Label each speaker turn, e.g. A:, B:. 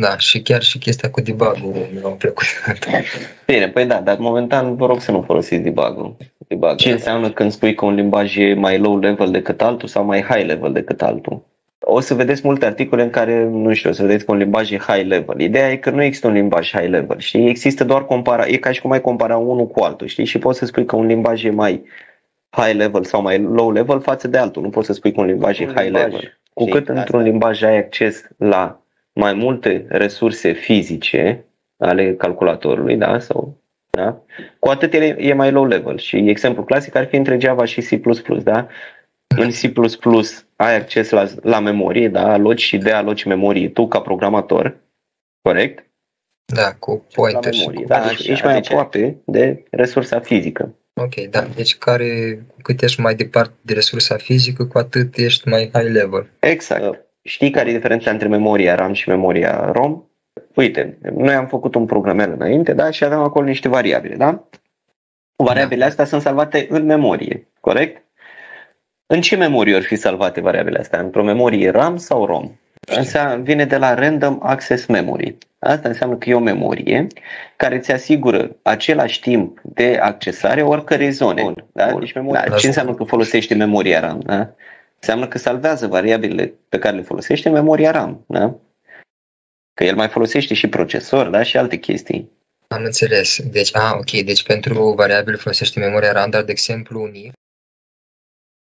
A: Da, și chiar și chestia cu debug-ul mi-a plăcut.
B: Bine, păi da, dar momentan vă rog să nu folosiți debug-ul. Ce înseamnă când spui că un limbaj e mai low level decât altul sau mai high level decât altul? O să vedeți multe articole în care, nu știu, o să vedeți că un limbaj e high level. Ideea e că nu există un limbaj high level, știi? Există doar e ca și cum ai compara unul cu altul, știi? Și poți să spui că un limbaj e mai high level sau mai low level față de altul. Nu poți să spui că un limbaj e high level. Cu cât într-un limbaj ai acces la mai multe resurse fizice ale calculatorului, da, sau da, cu atât el e mai low level. Și exemplu clasic ar fi între Java și C++, da? În C++ ai acces la memorie, da, aloci și dealoci memorie tu ca programator, corect?
A: Da, cu pointer și cu...
B: Da, și ești mai aproape de resursa fizică.
A: Ok, da, deci cât ești mai departe de resursa fizică, cu atât ești mai high level.
B: Exact. Știi care e diferența între memoria RAM și memoria ROM? Uite, noi am făcut un programel înainte, da, și aveam acolo niște variabile, da? Variabilele astea sunt salvate în memorie, corect? În ce memorie ar fi salvate variabilele astea? Într-o memorie RAM sau ROM? Asta vine de la Random Access Memory. Asta înseamnă că e o memorie care îți asigură același timp de accesare oricărei zone. Da? Deci ce înseamnă că folosește memoria RAM? Da? Înseamnă că salvează variabilele pe care le folosește în memoria RAM. Da? Că el mai folosește și procesor, da? Și alte chestii.
A: Am înțeles. Deci, ok. Deci pentru variabile folosește memoria RAM, dar de exemplu un if